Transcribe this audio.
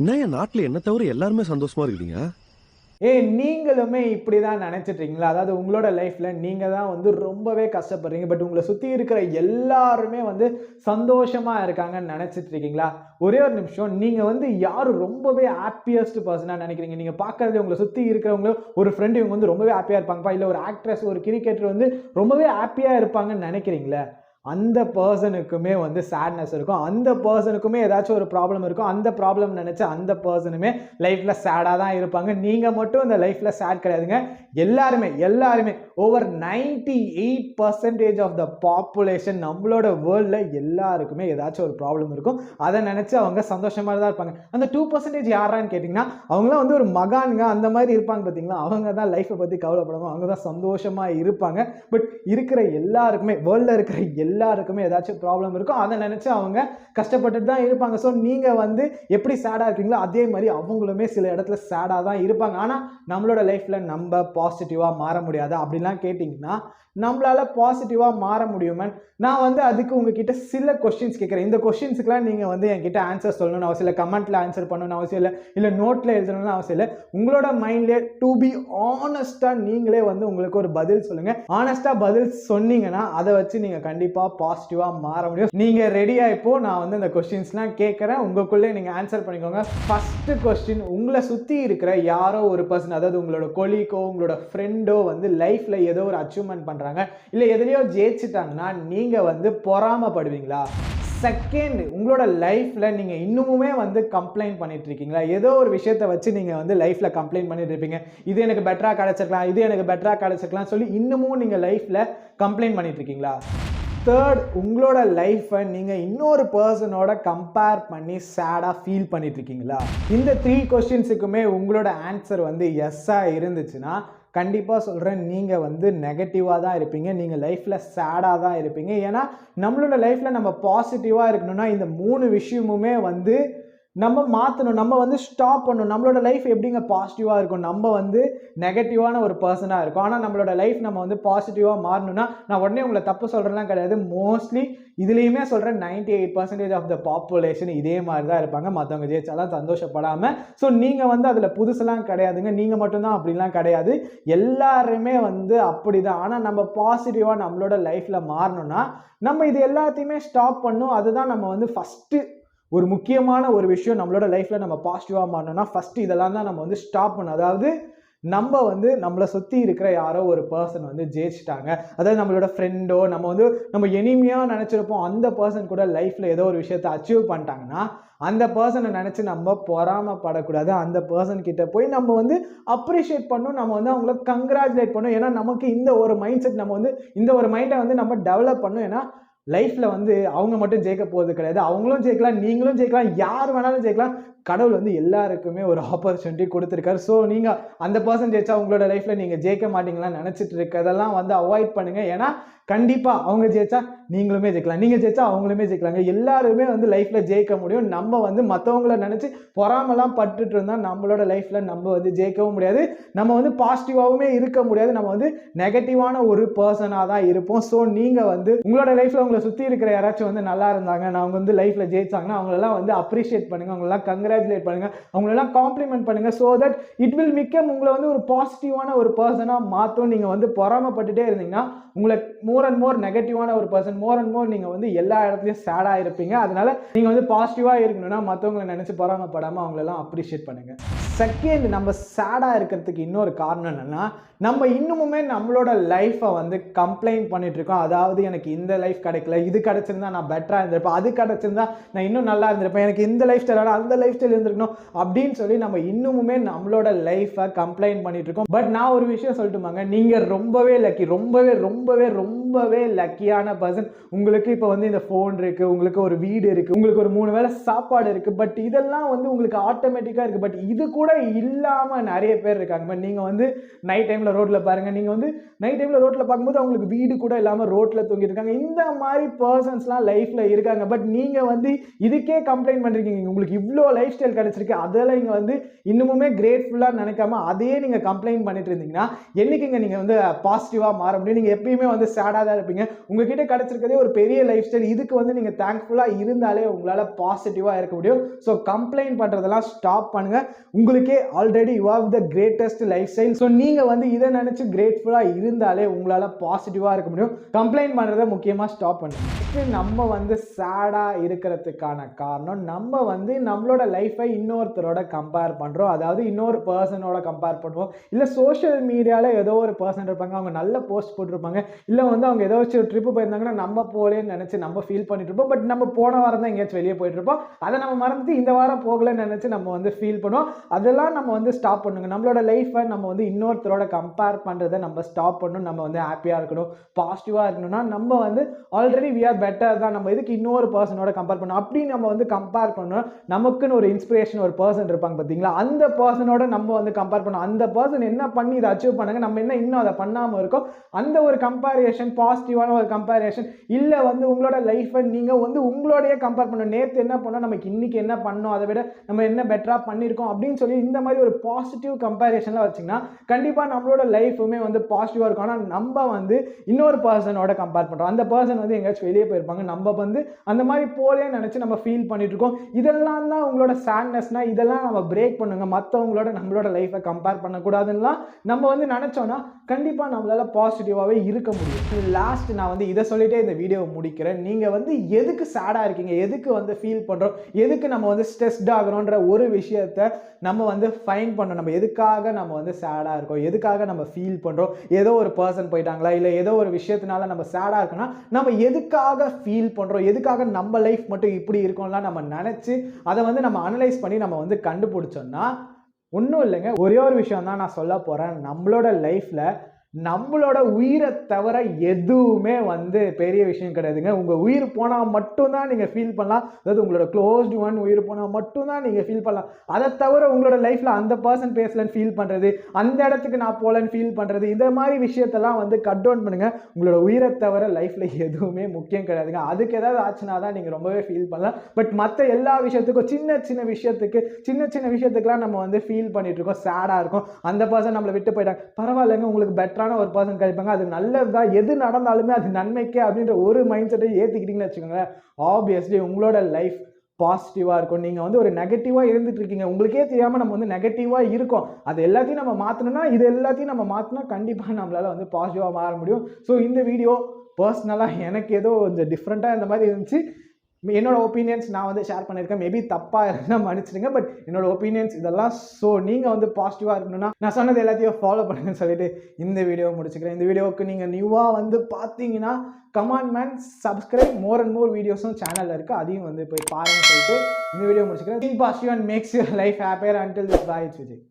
என்ன நாட்டுல என்ன தவிர எல்லாருமே சந்தோஷமா இருக்கீங்க? நீங்களுமே இப்படிதான் நினைச்சிட்டு இருக்கீங்களா? அதாவது உங்களோட லைஃப்ல நீங்க தான் வந்து ரொம்பவே கஷ்டப்படுறீங்க. பட் உங்கள சுத்தி இருக்கிற எல்லாருமே வந்து சந்தோஷமா இருக்காங்கன்னு நினைச்சிட்டு இருக்கீங்களா? ஒரே ஒரு நிமிஷம். நீங்க வந்து யாரு ரொம்பவே ஹேப்பியஸ்ட் பெர்சனா நினைக்கிறீங்க? நீங்க பார்க்கறதுல உங்கள சுத்தி இருக்கிறவங்க ஒரு ஃப்ரெண்ட் இவங்க வந்து ரொம்பவே ஹேப்பியா இருப்பாங்கப்பா. இல்ல ஒரு ஆக்ட்ரஸ், ஒரு கிரிக்கெட்டர் வந்து ரொம்பவே ஹேப்பியா இருப்பாங்கன்னு நினைக்கிறீங்களா? அந்த பெர்சனுக்குமே வந்து சேட்னஸ் இருக்கும். அந்த பெர்சனுக்குமே ஏதாச்சும் ஒரு ப்ராப்ளம் இருக்கும். அந்த ப்ராப்ளம் நினைச்சு அந்த பெர்சனுமே லைஃப்ல சேடா தான் இருப்பாங்க. நீங்க மட்டும் இந்த லைஃப்ல சேட் கிடையாதுங்க. எல்லாருமே ஓவர் 98% ஆஃப் த பாப்புலேஷன் நம்மளோட வேர்ல்ட்ல எல்லாருக்குமே ஏதாச்சும் ஒரு ப்ராப்ளம் இருக்கும். அதை நினைச்சு அவங்க சந்தோஷமா தான் இருப்பாங்க. அந்த 2% யாரான்னு கேட்டீங்கன்னா, அவங்களாம் வந்து ஒரு மகான்ங்க அந்த மாதிரி இருப்பாங்க பார்த்தீங்களா? அவங்க தான் லைஃப்பை பத்தி கவலைப்படாம அவங்க தான் சந்தோஷமா இருப்பாங்க. பட் இருக்கிற எல்லாருக்குமே, வேர்ல்ட்ல இருக்கிற எல்லாருக்குமே ஏதாச்சும் ப்ராப்ளம் இருக்கும். அதை நினைச்சு அவங்க கஷ்டப்பட்டுட்டு தான் இருப்பாங்க. ஸோ நீங்க வந்து எப்படி சேடா இருக்கீங்களோ அதே மாதிரி அவங்களுமே சில இடத்துல சேடா தான் இருப்பாங்க. ஆனா நம்மளோட லைஃப்ல நம்ம பாசிட்டிவா மாற முடியாது அப்படிலாம் கேட்டீங்கன்னா, நம்மளால பாசிட்டிவா மாற முடியுமா? நான் வந்து அதுக்கு உங்ககிட்ட சில கொஸ்டின்ஸ் கேட்கிறேன். இந்த கொஸ்டின்ஸ்க்குலாம் நீங்க வந்து என்கிட்ட ஆன்சர் சொல்லணும்னு அவசியம் இல்லை. கமெண்ட்ல ஆன்சர் பண்ணணும்னு அவசியம் இல்லை. இல்ல நோட்ல எழுதணும்னு அவசியம் இல்லை. உங்களோட மைண்ட்ல டு பி ஆனஸ்டா நீங்களே வந்து உங்களுக்கு ஒரு பதில் சொல்லுங்க. ஆனஸ்டா பதில் சொன்னீங்கன்னா அதை வச்சு நீங்க கண்டிப்பா பாசிட்டிவா மாற முடியும். நீங்க ரெடியா? இப்போ நான் வந்து இந்த கொஸ்டின்ஸ்லாம் கேட்கிறேன். உங்களுக்குள்ளே நீங்க ஆன்சர் பண்ணிக்கோங்க. ஃபர்ஸ்ட் கொஸ்டின், உங்களை சுத்தி இருக்கிற யாரோ ஒரு பர்சன், அதாவது உங்களோட கொலீக்கோ உங்களோட ஃப்ரெண்டோ வந்து லைஃப்ல ஏதோ ஒரு அச்சீவ்மெண்ட் பண்றாங்க, இல்ல எதுலயோ ஜெயிச்சிட்டாங்கன்னா நீங்க வந்து பொறாமப்படுவீங்களா? செகண்ட், உங்களோட லைஃப்ல நீங்க இன்னுமுமே வந்து கம்ப்ளைண்ட் பண்ணிட்டு இருக்கீங்களா? ஏதோ ஒரு விஷயத்தை வச்சு நீங்க வந்து லைஃப்ல கம்ப்ளைண்ட் பண்ணிட்டு இருப்பீங்க. இது எனக்கு பெட்டரா கிடைச்சிருக்கலாம், இது எனக்கு பெட்டரா கிடைச்சிருக்கலாம் சொல்லி இன்னமும் நீங்க லைஃப்ல கம்ப்ளைண்ட் பண்ணிட்டு இருக்கீங்களா? தேர்ட், உங்களோட லைஃப்பை நீங்க இன்னொரு பர்சனோட கம்பேர் பண்ணி சேடா ஃபீல் பண்ணிட்டு இருக்கீங்களா? இந்த 3 கொஸ்டின்ஸுக்குமே உங்களோட ஆன்சர் வந்து எஸ்ஸா இருந்துச்சுன்னா கண்டிப்பா சொல்றேன், நீங்க வந்து நெகட்டிவா தான் இருப்பீங்க. நீங்க லைஃப்ல சேடா தான் இருப்பீங்க. ஏன்னா நம்மளோட லைஃப்ல நம்ம பாசிட்டிவா இருக்கணும்னா இந்த 3 விஷயமுமே வந்து நம்ம மாற்றணும். நம்ம வந்து ஸ்டாப் பண்ணணும். நம்மளோட லைஃப் எப்படிங்க பாசிட்டிவாக இருக்கும்? நம்ம வந்து நெகட்டிவான ஒரு பர்சனாக இருக்கும். ஆனால் நம்மளோட லைஃப் நம்ம வந்து பாசிட்டிவாக மாறணும்னா, நான் உடனே உங்களை தப்பு சொல்கிறேன்லாம் கிடையாது. மோஸ்ட்லி இதுலேயுமே சொல்கிறேன், 98% ஆஃப் த பாப்புலேஷன் இதே மாதிரி தான் இருப்பாங்க. மற்றவங்க ஜெயிச்சாலாம் சந்தோஷப்படாமல். ஸோ நீங்கள் வந்து அதில் புதுசெல்லாம் கிடையாதுங்க. நீங்கள் மட்டும்தான் அப்படிலாம் கிடையாது. எல்லாருமே வந்து அப்படி தான். ஆனால் நம்ம பாசிட்டிவாக நம்மளோட லைஃப்பில் மாறணும்னா நம்ம இது எல்லாத்தையுமே ஸ்டாப் பண்ணணும். அதுதான் நம்ம வந்து ஃபஸ்ட்டு ஒரு முக்கியமான ஒரு விஷயம். நம்மளோட லைஃப்ல நம்ம பாசிட்டிவா மாறணும்னா ஃபர்ஸ்ட் இதெல்லாம் தான் நம்ம வந்து ஸ்டாப் பண்ணணும். அதாவது நம்ம வந்து நம்மளை சுற்றி இருக்கிற யாரோ ஒரு பர்சன் வந்து ஜெயிச்சிட்டாங்க, அதாவது நம்மளோட ஃப்ரெண்டோ நம்ம எனிமையாக நினச்சிருப்போம், அந்த பர்சன் கூட லைஃப்பில் ஏதோ ஒரு விஷயத்தை அச்சீவ் பண்ணிட்டாங்கன்னா அந்த பர்சனை நினச்சி நம்ம பொறாமப்படக்கூடாது. அந்த பர்சன் கிட்ட போய் நம்ம வந்து அப்ரிஷியேட் பண்ணணும். நம்ம வந்து அவங்கள கங்க்ராச்சுலேட் பண்ணணும். ஏன்னா நமக்கு இந்த ஒரு மைண்ட் செட், நம்ம வந்து இந்த ஒரு மைண்டை வந்து நம்ம டெவலப் பண்ணணும். ஏன்னா லைஃப்ல வந்து அவங்க மட்டும் ஜெயிக்க போறது கிடையாது. அவங்களும் ஜெயிக்கலாம், நீங்களும் ஜெயிக்கலாம், யார் வேணாலும் ஜெயிக்கலாம். கடவுள் வந்து எல்லாருக்குமே ஒரு ஆப்பர்ச்சுனிட்டி கொடுத்துருக்காரு. ஸோ நீங்க அந்த பர்சன் ஜெயிச்சா உங்களோட லைஃப்ல நீங்க ஜெயிக்க மாட்டீங்களான்னு நினைச்சிட்டு இருக்கிறதெல்லாம் வந்து அவாய்ட் பண்ணுங்க. ஏன்னா கண்டிப்பா அவங்க ஜெயிச்சா நீங்களுமே ஜெயிக்கலாம், நீங்க ஜெயிச்சா அவங்களுமே ஜெயிக்கலாங்க. எல்லாருமே வந்து லைஃப்ல ஜெயிக்க முடியும். நம்ம வந்து மற்றவங்கள நினைச்சு பொறாமலாம் பட்டுட்டு இருந்தா நம்மளோட லைஃப்ல நம்ம வந்து ஜெயிக்கவும் முடியாது. நம்ம வந்து பாசிட்டிவாகவுமே இருக்க முடியாது. நம்ம வந்து நெகட்டிவான ஒரு பர்சனாக தான் இருப்போம். ஸோ நீங்க வந்து உங்களோட லைஃப்ல உங்களை சுற்றி இருக்கிற யாராச்சும் வந்து நல்லா இருந்தாங்க, அவங்க வந்து லைஃப்ல ஜெயிச்சாங்கன்னா அவங்களெல்லாம் வந்து அப்ரிஷியேட் பண்ணுங்க, அவங்களெல்லாம் கங்க்ராச்சுலேட் பண்ணுங்க, அவங்களெல்லாம் காம்ப்ளிமெண்ட் பண்ணுங்க. So that it will become உங்களை வந்து ஒரு பாசிட்டிவான ஒரு பர்சனா மாற்றும். நீங்க வந்து பொறாமப்பட்டுட்டே இருந்தீங்கன்னா உங்களை மோர் அண்ட் மோர் நெகட்டிவான ஒரு பர்சன், மோர் அண்ட் மோர் நீங்க வந்து எல்லா இடத்துலயும் சேடா இருப்பீங்க. அதனால நீங்க வந்து பாசிட்டிவா இருக்கணும்னா மற்றவங்களை நினைச்சு பொறாமப்படாம அவங்களெல்லாம் அப்ரிஷியேட் பண்ணுங்க. செகண்ட், நம்ம சேடா இருக்கிறதுக்கு இன்னொரு காரணம் என்னன்னா, நம்ம இன்னுமுமே நம்மளோட லைஃப்பை வந்து கம்ப்ளைண்ட் பண்ணிட்டு இருக்கோம். அதாவது எனக்கு இந்த லைஃப் கிடைக்கல, இது கிடைச்சிருந்தா நான் பெட்டரா இருந்திருப்பேன், அது கிடைச்சிருந்தா நான் இன்னும் நல்லா இருந்திருப்பேன், எனக்கு இந்த லைஃப் ஸ்டைலோட அந்த லைஃப் ஸ்டைல் இருந்திருக்கணும் அப்படின்னு சொல்லி நம்ம இன்னுமுமே நம்மளோட லைஃப்பை கம்ப்ளைண்ட் பண்ணிட்டு இருக்கோம். பட் நான் ஒரு விஷயம் சொல்லட்டுமாங்க, நீங்க ரொம்பவே லக்கி, ரொம்பவே ரொம்பவே ரொம்பவே லக்கியான பர்சன். உங்களுக்கு இப்போ வந்து இந்த ஃபோன் இருக்கு, உங்களுக்கு ஒரு வீடு இருக்கு, உங்களுக்கு ஒரு 3 வேளை சாப்பாடு இருக்கு. பட் இதெல்லாம் வந்து உங்களுக்கு ஆட்டோமேட்டிக்கா இருக்கு. பட் இது கூட இல்லாம நிறைய பேர் இருக்காங்க. பட் நீங்க வந்து நைட் டைம்ல ரோட்ல பாருங்க, நீங்க வந்து நைட் டைம்ல ரோட்ல பார்க்கும்போது அவங்களுக்கு வீடு கூட இல்லாம ரோட்ல தூங்கிட்டு இருக்காங்க. இந்த மாதிரி பர்சன்ஸ்லாம் லைஃப்ல இருக்காங்க. பட் நீங்க வந்து இதுக்கே கம்ப்ளைண்ட் பண்றீங்க. உங்களுக்கு இவ்வளோ லைஃப் ஸ்டைல் கிடைச்சிருக்கு, அதெல்லாம் நீங்க வந்து இன்னுமுமே கிரேட்ஃபுல்லா நினைக்காம அதையே நீங்க கம்ப்ளைண்ட் பண்ணிட்டு இருந்தீங்கன்னா என்னைக்குங்க நீங்க வந்து பாசிட்டிவா மாற முடியும்? நீங்க எப்பயுமே வந்து சேடா சேடாக தான் இருப்பீங்க. உங்ககிட்ட கிடைச்சிருக்கதே ஒரு பெரிய லைஃப் ஸ்டைல். இதுக்கு வந்து நீங்கள் தேங்க்ஃபுல்லாக இருந்தாலே உங்களால் பாசிட்டிவாக இருக்க முடியும். ஸோ கம்ப்ளைண்ட் பண்ணுறதெல்லாம் ஸ்டாப் பண்ணுங்க. உங்களுக்கே already you have the greatest life style. So நீங்கள் வந்து இதை நினச்சி கிரேட்ஃபுல்லாக இருந்தாலே உங்களால் பாசிட்டிவாக இருக்க முடியும். கம்ப்ளைண்ட் பண்ணுறதை முக்கியமாக ஸ்டாப் பண்ணுங்க. நம்ம வந்து சேடாக இருக்கிறதுக்கான காரணம் நம்ம வந்து நம்மளோட லைஃப்பை இன்னொருத்தரோட கம்பேர் பண்ணுறோம். அதாவது இன்னொரு பர்சனோட கம்பேர் பண்ணுவோம். இல்லை சோஷியல் மீடியாவில் ஏதோ ஒரு பர்சன் இருப்பாங்க, அவங்க நல்ல போஸ்ட் போட்டிருப்பாங்க. இல்லை வந்து அவங்க ஏதாச்சும் ஒரு ட்ரிப்பு போயிருந்தாங்கன்னா நம்ம போலேன்னு நினச்சி நம்ம ஃபீல் பண்ணிட்டு இருப்போம். பட் நம்ம போன வாரம் தான் எங்கேயாச்சும் வெளியே போயிட்டு இருப்போம். அதை நம்ம மறந்துட்டு இந்த வாரம் போகலன்னு நினச்சி நம்ம வந்து ஃபீல் பண்ணுவோம். அதெல்லாம் நம்ம வந்து ஸ்டாப் பண்ணுங்க. நம்மளோட லைஃப்பை நம்ம வந்து இன்னொருத்தரோட கம்பேர் பண்ணுறதை நம்ம ஸ்டாப் பண்ணணும். நம்ம வந்து ஹாப்பியாக இருக்கணும், பாசிட்டிவாக இருக்கணும்னா நம்ம வந்து ஆல்ரெடி வி ஆர் பெட்டர் தான். நம்ம இதுக்கு இன்னொரு பர்சனோட கம்பேர் பண்ணணும். அப்படி நம்ம வந்து கம்பேர் பண்ணணும். நமக்குன்னு ஒரு இன்ஸ்பிரேஷன் ஒரு பர்சன் இருப்பாங்க பார்த்தீங்களா, அந்த பர்சனோட நம்ம வந்து கம்பேர் பண்ணணும். அந்த பர்சன் என்ன பண்ணி இதை அச்சீவ் பண்ணாங்க, நம்ம என்ன இன்னும் அதை பண்ணாமல் இருக்கோம், அந்த ஒரு கம்பேரிசன், பாசிட்டிவான ஒரு கம்பேரிசன். இல்லை வந்து உங்களோட லைஃப்பை நீங்கள் வந்து உங்களோடைய கம்பேர் பண்ணணும். நேற்று என்ன பண்ணோம், நமக்கு இன்னைக்கு என்ன பண்ணோம், அதை விட நம்ம என்ன பெட்டராக பண்ணியிருக்கோம் அப்படின்னு சொல்லி இந்த மாதிரி ஒரு பாசிட்டிவ் கம்பேரிசன்லாம் வச்சிங்கன்னா கண்டிப்பாக நம்மளோட லைஃபுமே வந்து பாசிட்டிவாக இருக்கும். ஆனால் நம்ம வந்து இன்னொரு பர்சனோட கம்பேர் பண்ணுறோம். அந்த பர்சன் வந்து எங்கேயாச்சும் வெளியே போயிருப்பாங்க, நம்ம வந்து அந்த மாதிரி போலே நினச்சி நம்ம ஃபீல் பண்ணிட்டு இருக்கோம். இதெல்லாம் தான் உங்களோட சேட்னஸ்னா, இதெல்லாம் நம்ம பிரேக் பண்ணுங்க. மற்றவங்களோட நம்மளோட லைஃப்பை கம்பேர் பண்ணக்கூடாதுன்னா நம்ம வந்து நினச்சோன்னா கண்டிப்பாக நம்மளால பாசிட்டிவாகவே இருக்க முடியும். லாஸ்ட் நான் வந்து இதை சொல்லிட்டே இந்த வீடியோவை முடிக்கிறேன். நீங்கள் வந்து எதுக்கு சேடாக இருக்கீங்க, எதுக்கு வந்து ஃபீல் பண்ணுறோம், எதுக்கு நம்ம வந்து ஸ்ட்ரெஸ்ட் ஆகிறோன்ற ஒரு விஷயத்தை நம்ம வந்து ஃபைண்ட் பண்ணணும். நம்ம எதுக்காக நம்ம வந்து சேடாக இருக்கோம், எதுக்காக நம்ம ஃபீல் பண்ணுறோம், ஏதோ ஒரு பர்சன் போயிட்டாங்களா, இல்லை ஏதோ ஒரு விஷயத்தினால நம்ம சேடாக இருக்கோம்னா நம்ம எதுக்காக ஃபீல் பண்ணுறோம், எதுக்காக நம்ம லைஃப் மட்டும் இப்படி இருக்கோம்லாம் நம்ம நினச்சி அதை வந்து நம்ம அனலைஸ் பண்ணி நம்ம வந்து கண்டுபிடிச்சோம்னா ஒன்றும் இல்லைங்க. ஒரே ஒரு விஷயம் தான் நான் சொல்ல போகிறேன். நம்மளோட லைஃப்பில் நம்மளோட உயிரை தவிர எதுவுமே வந்து பெரிய விஷயம் கிடையாதுங்க. உங்கள் உயிர் போனால் மட்டும்தான் நீங்கள் ஃபீல் பண்ணலாம். அதாவது உங்களோட க்ளோஸ்டு ஒன் உயிர் போனால் மட்டும்தான் நீங்கள் ஃபீல் பண்ணலாம். அதை தவிர உங்களோட லைஃப்பில் அந்த பர்சன் பேசலன்னு ஃபீல் பண்ணுறது, அந்த இடத்துக்கு நான் போகலன்னு ஃபீல் பண்ணுறது, இந்த மாதிரி விஷயத்தெல்லாம் வந்து கட் டவுன் பண்ணுங்கள். உங்களோட உயிரை தவிர லைஃப்பில் எதுவுமே முக்கியம் கிடையாதுங்க. அதுக்கு ஏதாவது ஆச்சுன்னா தான் நீங்கள் ரொம்பவே ஃபீல் பண்ணலாம். பட் மற்ற எல்லா விஷயத்துக்கும் சின்ன சின்ன விஷயத்துக்குலாம் நம்ம வந்து ஃபீல் பண்ணிட்டு இருக்கோம், சேடாக இருக்கும். அந்த பர்சன் நம்மளை விட்டு போயிட்டாங்க, பரவாயில்லைங்க, உங்களுக்கு பெட்டரான ஒரு பர்சன் கிடைப்பாங்க, அது நல்லதுதான், எது நடந்தாலுமே அது நன்மைக்கே அப்படின்ற ஒரு மைண்ட் செட்டை ஏற்றிக்கிட்டீங்கன்னு வச்சுக்கோங்களேன், ஆப்வியஸ்லி உங்களோட லைஃப் பாசிட்டிவாக இருக்கும். நீங்கள் வந்து ஒரு நெகட்டிவாக இருந்துட்டு இருக்கீங்க, உங்களுக்கே தெரியாமல் நம்ம வந்து நெகட்டிவாக இருக்கோம், அது எல்லாத்தையும் நம்ம மாற்றணும்னா, இது எல்லாத்தையும் நம்ம மாற்றினா கண்டிப்பாக நம்மளால் வந்து பாசிட்டிவாக மாற முடியும். ஸோ இந்த வீடியோ பர்சனலாக எனக்கு ஏதோ கொஞ்சம் டிஃப்ரெண்ட்டாக இந்த மாதிரி இருந்துச்சு. என்னோட ஒப்பீனியன்ஸ் நான் வந்து ஷேர் பண்ணியிருக்கேன். மேபி தப்பாக இருந்தால் மன்னிச்சிடுங்க. பட் என்னோட ஒப்பீனியன்ஸ் இதெல்லாம். ஸோ நீங்கள் வந்து பாசிட்டிவாக இருக்கணும்னா நான் சொன்னது எல்லாத்தையும் ஃபாலோ பண்ணுங்கன்னு சொல்லிட்டு இந்த வீடியோவை முடிச்சுக்கிறேன். இந்த வீடியோவுக்கு நீங்கள் நியூவாக வந்து பார்த்தீங்கன்னா command man subscribe, more and more வீடியோஸும் சேனலில் இருக்குது, அதையும் வந்து போய் பாருங்கள் சொல்லிட்டு இந்த வீடியோ முடிச்சுக்கிறேன். Think positive and makes your life happier. Until this, bye, it's Vijay.